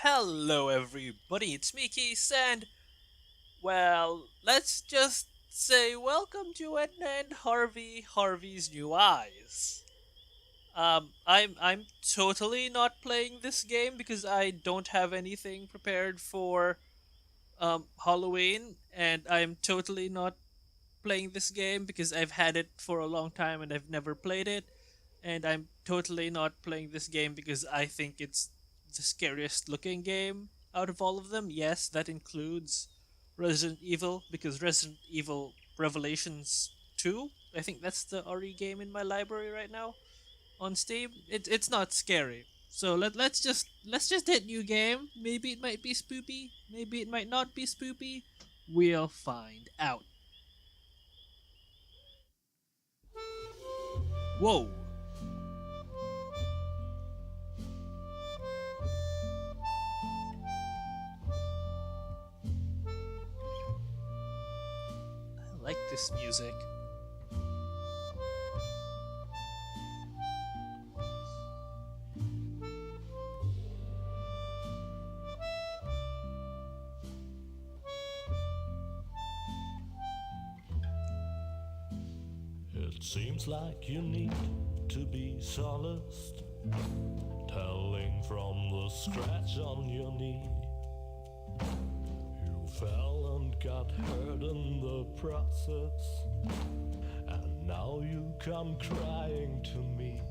Hello, everybody. It's me, Keese, and well, let's just say welcome to Edna and Harvey, Harvey's New Eyes. I'm totally not playing this game because I don't have anything prepared for Halloween, and I'm totally not playing this game because I've had it for a long time and I've never played it. And I'm totally not playing this game because I think it's the scariest looking game out of all of them. Yes, that includes Resident Evil because Resident Evil Revelations 2, I think that's the RE game in my library right now on Steam. It's not scary. So let's just hit new game. Maybe it might be spoopy, maybe it might not be spoopy. We'll find out. Whoa. I like this music. It seems like you need to be solaced, telling from the scratch on your knee. You fell and got hurt in the process, and now you come crying to me.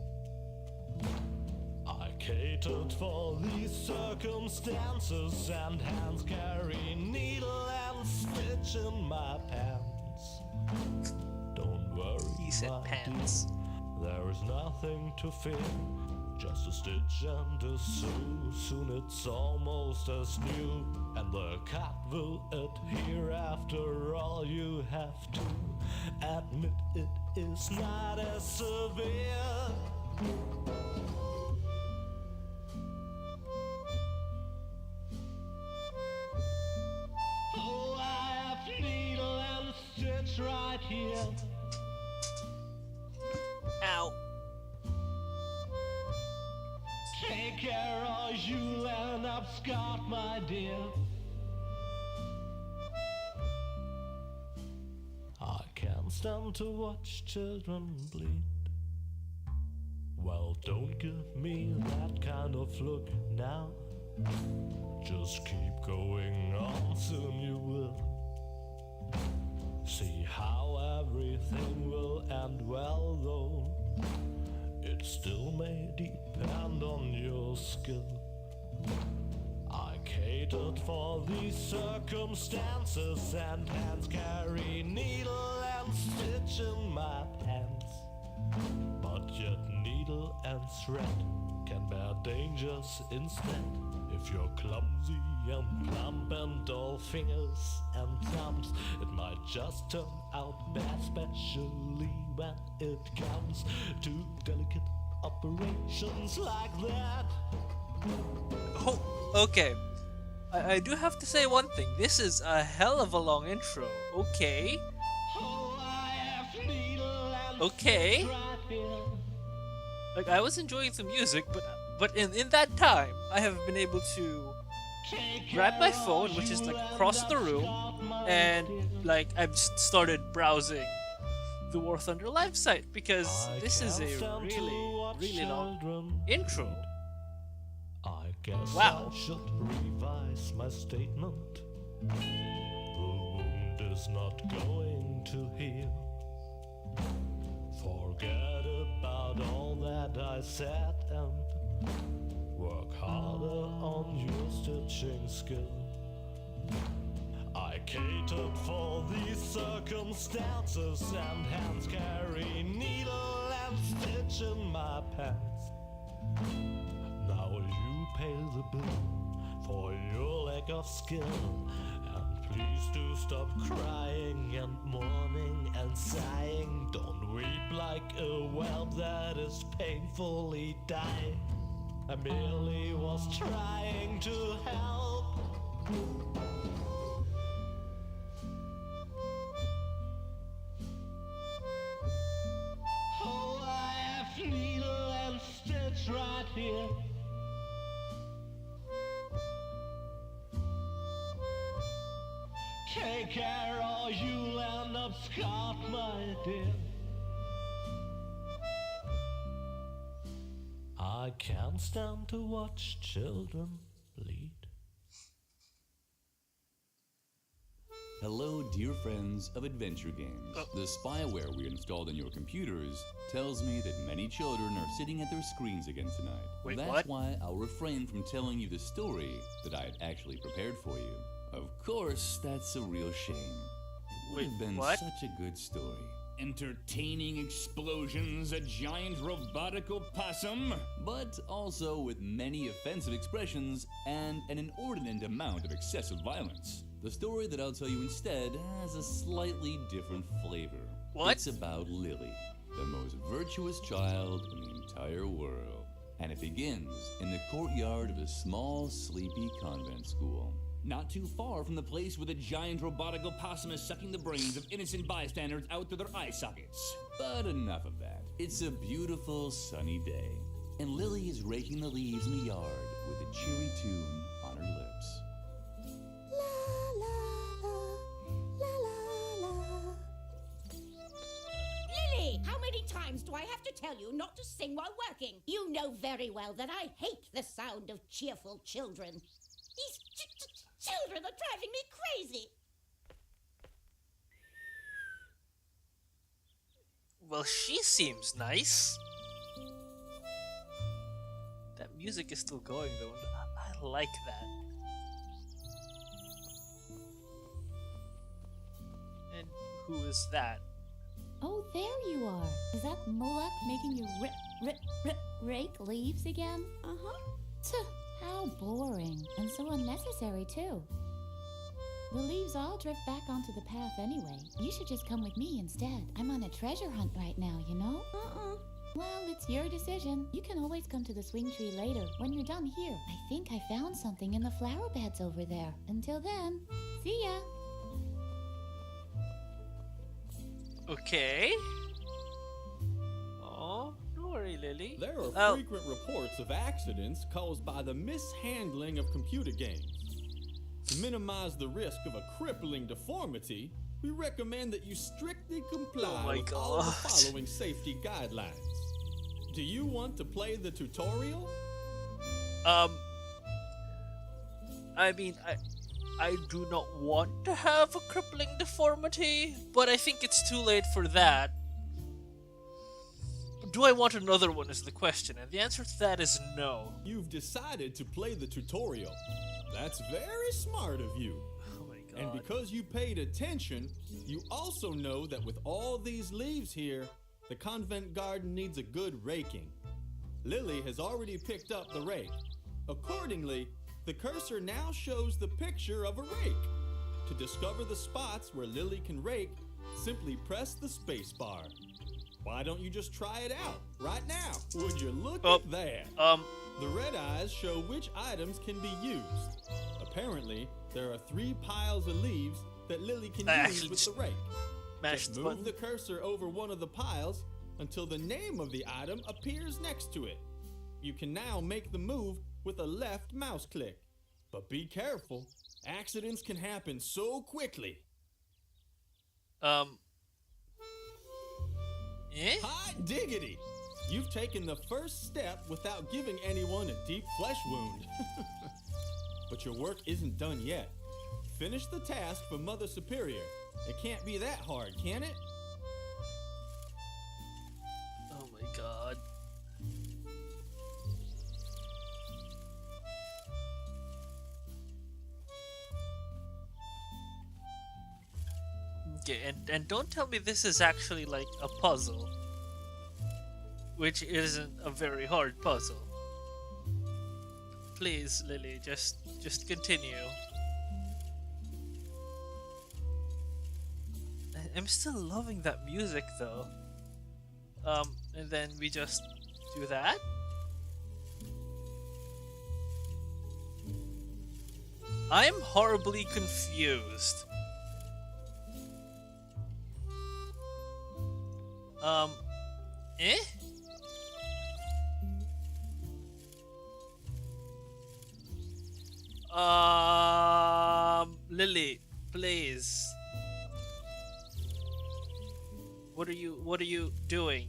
I catered for these circumstances, and hands carry needle and stitch in my pants. Don't worry, He said my pants. dear, there is nothing to fear. Just a stitch and a sew. Soon it's almost as new, and the cat will adhere. After all, you have to admit it is not as severe. Oh, I have needle and stitch right here. Ow. Take care or you'll end up scarred, my dear. I can't stand to watch children bleed. Well, don't give me that kind of look now. Just keep going on, soon you will see how everything will end well, though it still may depend on your skill. I catered for these circumstances, and hands carry needle and stitch in my pants. But yet needle and thread can bear dangers instead. If you're clumsy and plump and all fingers and thumbs, it might just turn out bad, especially when it comes to delicate operations like that. Oh, okay. I do have to say one thing. This is a hell of a long intro. Okay. Oh, I have needle and Okay. stitch right here. Like, I was enjoying the music, but in that time, I have been able to Take grab my care phone, or which is like you'll across end the up room, scarred, my and dear. like I've just started browsing the War Thunder live site because I this is can't a stand to really, watch really long children intro. bleed. I guess Wow. I should revise my statement. The wound is not going to heal. Forget about all that I said and work harder on your stitching skill. I catered for these circumstances, and hands carry needle and stitch in my pants. Now you pay the bill for your lack of skill, and please do stop crying and mourning and sighing. Don't weep like a whelp that is painfully dying. I merely was trying to help. Oh, I have needle and stitch right here. Take care or you'll end up scarred, my dear. I can't stand to watch children bleed. Hello, dear friends of adventure games. The spyware we installed on your computers tells me that many children are sitting at their screens again tonight. Wait, That's what? why I'll refrain from telling you the story that I had actually prepared for you. Of course, that's a real shame. It would Wait, have been what? such a good story. Entertaining explosions, a giant robotic opossum, but also with many offensive expressions and an inordinate amount of excessive violence. The story that I'll tell you instead has a slightly different flavor. What? It's about Lily, the most virtuous child in the entire world. And it begins in the courtyard of a small, sleepy convent school. Not too far from the place where the giant robotic opossum is sucking the brains of innocent bystanders out through their eye sockets. But enough of that. It's a beautiful, sunny day, and Lily is raking the leaves in the yard with a cheery tune on her lips. Lily, how many times do I have to tell you not to sing while working? You know very well that I hate the sound of cheerful children. These children are driving me crazy. Well, she seems nice. That music is still going though. I like that. And who is that? Oh, there you are. Is that Moloch making you rake leaves again? Uh-huh. Tuh, how boring. And so unnecessary, too. The leaves all drift back onto the path anyway. You should just come with me instead. I'm on a treasure hunt right now, you know? Well, it's your decision. You can always come to the swing tree later, when you're done here. I think I found something in the flower beds over there. Until then, see ya! Okay. Oh, don't worry, Lily. There are frequent reports of accidents caused by the mishandling of computer games. To minimize the risk of a crippling deformity, we recommend that you strictly comply my with all the God. following safety guidelines. Do you want to play the tutorial? I mean, I do not want to have a crippling deformity, but I think it's too late for that. Do I want another one is the question, and the answer to that is no. You've decided to play the tutorial. That's very smart of you. Oh my god. And because you paid attention, you also know that with all these leaves here, the convent garden needs a good raking. Lily has already picked up the rake. Accordingly, the cursor now shows the picture of a rake. To discover the spots where Lily can rake, simply press the space bar. Why don't you just try it out right now? Would you look at that? The red eyes show which items can be used. Apparently, there are 3 piles of leaves that Lily can use with the rake. Mash Just the move button. the cursor over one of the piles until the name of the item appears next to it. You can now make the move with a left mouse click. But be careful, accidents can happen so quickly. Eh? Hot diggity! You've taken the first step without giving anyone a deep flesh wound. But your work isn't done yet. Finish the task for Mother Superior. It can't be that hard, can it? Oh my god. Okay, and don't tell me this is actually like a puzzle. Which isn't a very hard puzzle. Please, Lily, just continue. I'm still loving that music though. And then we just do that. I'm horribly confused. Eh? Lily, Please. What are you doing?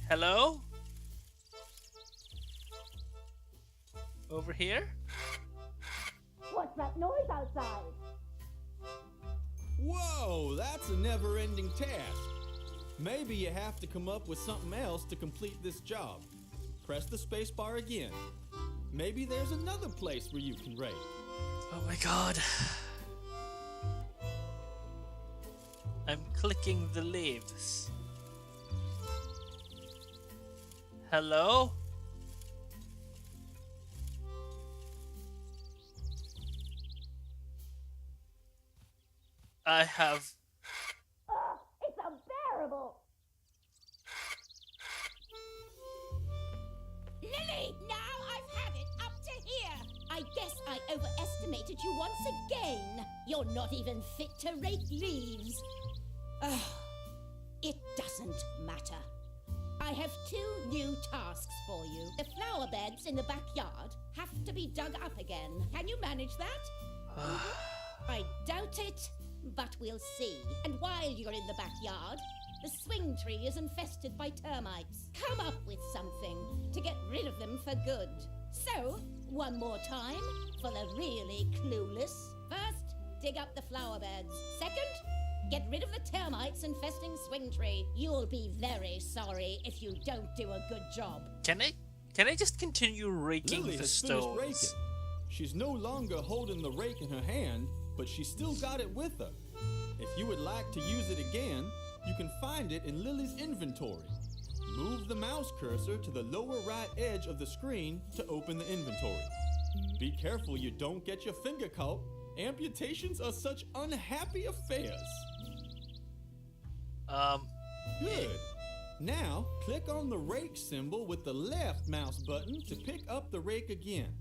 Hello? Over here? What's that noise outside? Whoa, that's a never-ending task. Maybe you have to come up with something else to complete this job. Press the spacebar again. Maybe there's another place where you can rake. Oh my god. I'm clicking the leaves. Hello? I have... It's unbearable! Lily, now I've had it up to here! I guess I overestimated you once again. You're not even fit to rake leaves. Ugh, it doesn't matter. I have 2 new tasks for you. The flower beds in the backyard have to be dug up again. Can you manage that? I doubt it, but we'll see. And while you're in the backyard, the swing tree is infested by termites. Come up with something to get rid of them for good. So, one more time for the really clueless. First, dig up the flower beds. Second, get rid of the termites infesting swing tree. You'll be very sorry if you don't do a good job. Can I just continue raking Lily the has finished stones? raking. She's no longer holding the rake in her hand, but she's still got it with her. If you would like to use it again, you can find it in Lily's inventory. Move the mouse cursor to the lower right edge of the screen to open the inventory. Be careful you don't get your finger caught. Amputations are such unhappy affairs. Good. Now, click on the rake symbol with the left mouse button to pick up the rake again.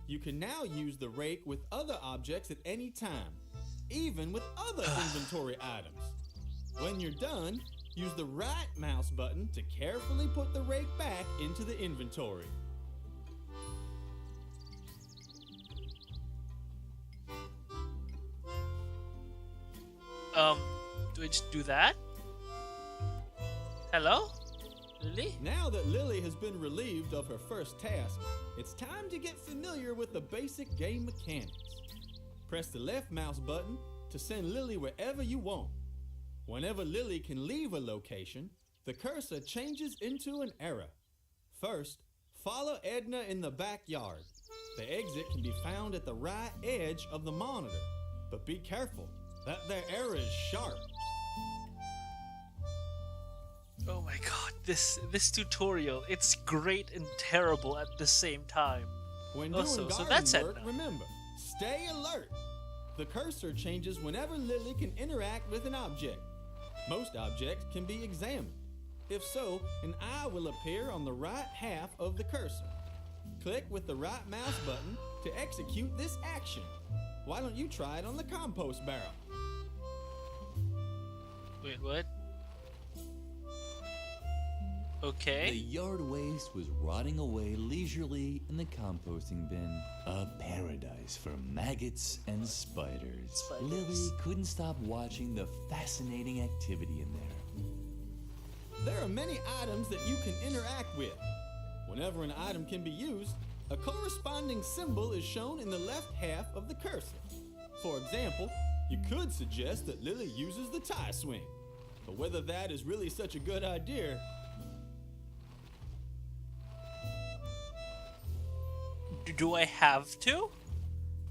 You can now use the rake with other objects at any time, even with other inventory items. When you're done, use the right mouse button to carefully put the rake back into the inventory. Do I just do that? Hello? Lily? Now that Lily has been relieved of her first task, it's time to get familiar with the basic game mechanics. Press the left mouse button to send Lily wherever you want. Whenever Lily can leave a location, the cursor changes into an arrow. First, follow Edna in the backyard. The exit can be found at the right edge of the monitor, but be careful, that there arrow is sharp. Oh my god, this tutorial, it's great and terrible at the same time. When Oh, doing so garden that's work, Edna. remember, stay alert. The cursor changes whenever Lily can interact with an object. Most objects can be examined. If so, an eye will appear on the right half of the cursor. Click with the right mouse button to execute this action. Why don't you try it on the compost barrel? Wait, what? The Okay. yard waste was rotting away leisurely in the composting bin. A paradise for maggots and spiders. Spiders. Lily couldn't stop watching the fascinating activity in there. There are many items that you can interact with. Whenever an item can be used, a corresponding symbol is shown in the left half of the cursor. For example, you could suggest that Lily uses the tie swing. But whether that is really such a good idea, Do I have to?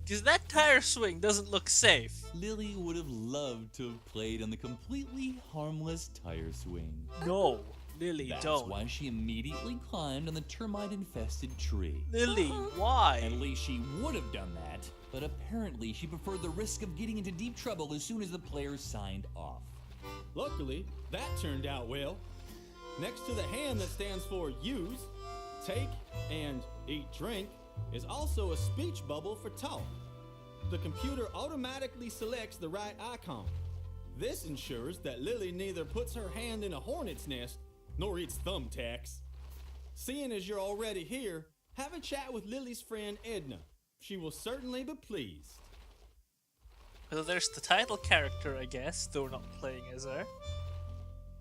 Because that tire swing doesn't look safe. Lily would have loved to have played on the completely harmless tire swing. No, Lily, That's don't. why she immediately climbed on the termite-infested tree. Lily, why? At least she would have done that, but apparently she preferred the risk of getting into deep trouble as soon as the players signed off. luckily, that turned out well. Next to the hand that stands for use, take, and eat drink is also a speech bubble for talk. The computer automatically selects the right icon. This ensures that Lily neither puts her hand in a hornet's nest nor eats thumbtacks. Seeing as you're already here, have a chat with Lily's friend Edna. She will certainly be pleased. Well, there's the title character, I guess, though we're not playing as her.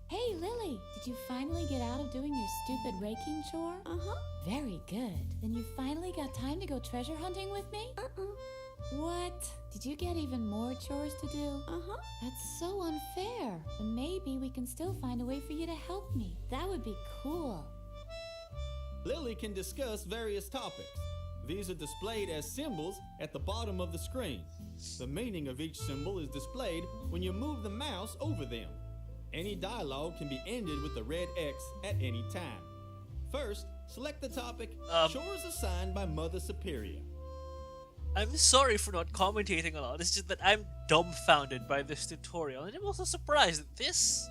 Hey, Lily, did you finally get out of doing your stupid raking chore? Uh-huh. Very good. Then you finally got time to go treasure hunting with me? What? Did you get even more chores to do? Uh-huh. That's so unfair. But maybe we can still find a way for you to help me. That would be cool. Lily can discuss various topics. These are displayed as symbols at the bottom of the screen. The meaning of each symbol is displayed when you move the mouse over them. Any dialogue can be ended with the red X at any time. First, select the topic, chores assigned by Mother Superior. I'm sorry for not commentating a lot, it's just that I'm dumbfounded by this tutorial, and I'm also surprised that this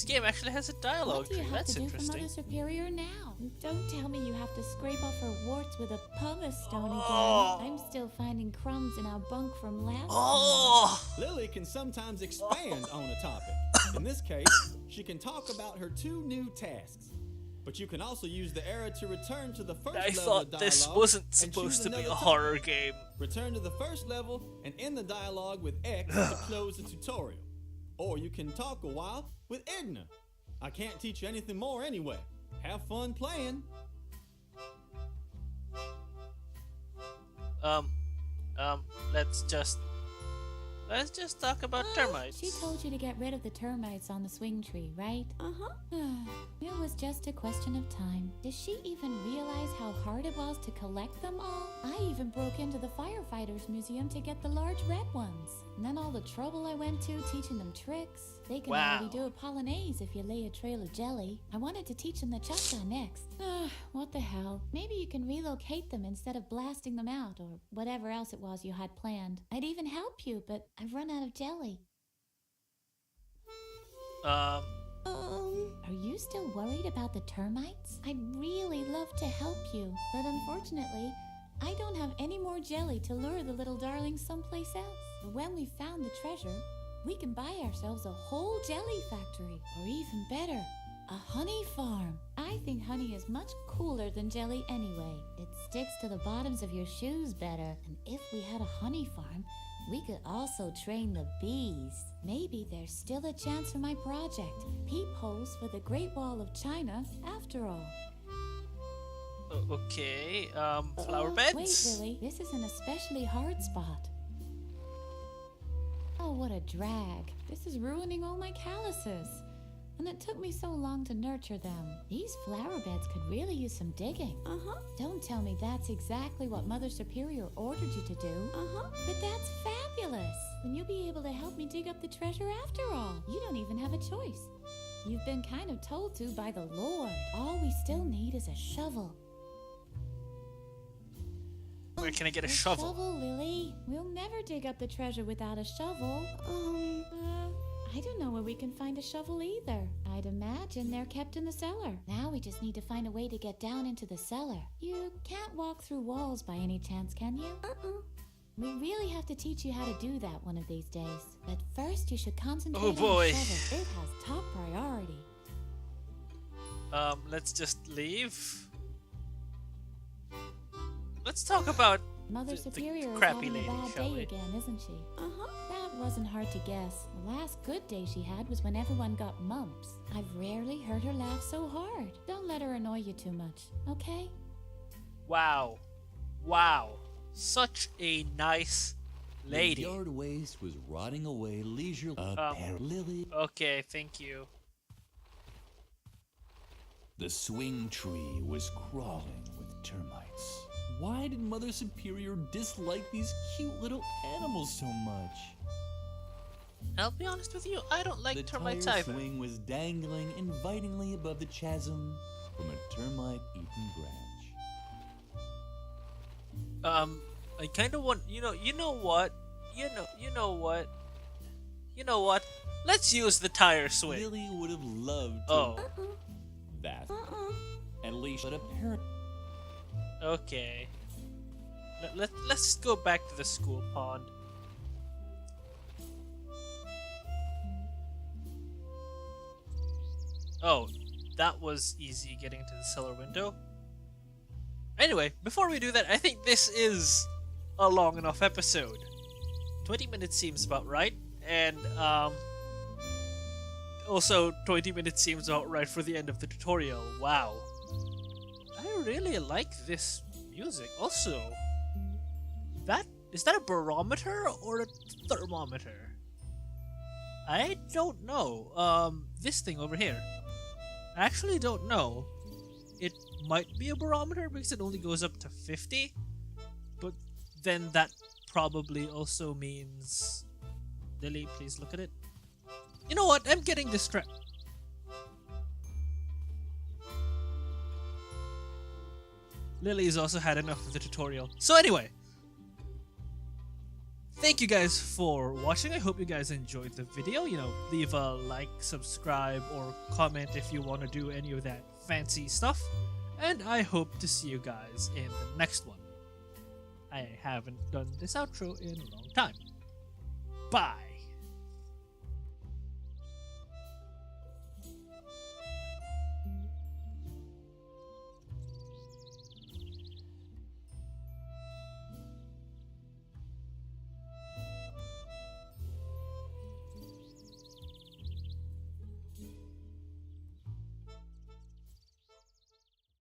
game actually has a dialogue What do you tree. have That's to do for interesting. Mother Superior now? Don't tell me you have to scrape off her warts with a pumice stone Oh. again. I'm still finding crumbs in our bunk from last time. Oh! Lily can sometimes expand on a topic. In this case, she can talk about her 2 new tasks. But you can also use the arrow to return to the first I level of thought dialogue this wasn't and supposed choose to be another a topic. horror game. Return to the first level and end the dialogue with X to close the tutorial. Or you can talk a while with Edna. I can't teach you anything more anyway. Have fun playing. Let's just talk about termites. She told you to get rid of the termites on the swing tree, right? Uh-huh. It was just a question of time. Does she even realize how hard it was to collect them all? I even broke into the firefighters museum to get the large red ones. And then all the trouble I went to teaching them tricks. They can Wow. already do a polonaise if you lay a trail of jelly. I wanted to teach them the cha-cha next. What the hell? Maybe you can relocate them instead of blasting them out or whatever else it was you had planned. I'd even help you, but I've run out of jelly. Are you still worried about the termites? I'd really love to help you, but unfortunately, I don't have any more jelly to lure the little darlings someplace else. But when we found the treasure, we can buy ourselves a whole jelly factory, or even better, a honey farm. I think honey is much cooler than jelly anyway. It sticks to the bottoms of your shoes better, and if we had a honey farm, we could also train the bees. Maybe there's still a chance for my project, peepholes for the Great Wall of China, after all. Okay, flower beds? Wait, Lily, this is an especially hard spot. Oh, what a drag. This is ruining all my calluses. And it took me so long to nurture them. These flower beds could really use some digging. Uh-huh. Don't tell me that's exactly what Mother Superior ordered you to do. Uh-huh. But that's fabulous. Then you'll be able to help me dig up the treasure after all. You don't even have a choice. You've been kind of told to by the Lord. All we still need is a shovel. Where can I get a A shovel? Lily. We'll never dig up the treasure without a shovel. I don't know where we can find a shovel either. I'd imagine they're kept in the cellar. Now we just need to find a way to get down into the cellar. You can't walk through walls by any chance, can you? We really have to teach you how to do that one of these days. But first, you should concentrate Oh, on boy. the shovel. It has top priority. Let's just leave. Let's talk about Mother the Superior is crappy having lady, a bad shall day we? again, isn't she? Uh-huh. That wasn't hard to guess. The last good day she had was when everyone got mumps. I've rarely heard her laugh so hard. Don't let her annoy you too much, okay? Wow. Wow. Such a nice lady. The yard waste was rotting away leisurely. Lily. Okay, thank you. The swing tree was crawling with termites. Why did Mother Superior dislike these cute little animals so much? I'll be honest with you, I don't like The termites tire either. swing was dangling invitingly above the chasm from a termite-eaten branch. I kind of want, you know what? Let's use the tire swing. Lily would have loved to Oh, that. At least, but apparently, okay. Let's just go back to the school pond. Oh, that was easy getting to the cellar window. Anyway, before we do that, I think this is a long enough episode. 20 minutes seems about right, and also 20 minutes seems about right for the end of the tutorial. Wow. I really like this music. Also, is that a barometer or a thermometer? I don't know. This thing over here. I actually don't know. It might be a barometer because it only goes up to 50, but then that probably also means... Lily, please look at it. You know what? I'm getting distracted. Lily's also had enough of the tutorial. So anyway, thank you guys for watching. I hope you guys enjoyed the video. You know, leave a like, subscribe, or comment if you want to do any of that fancy stuff. And I hope to see you guys in the next one. I haven't done this outro in a long time. Bye!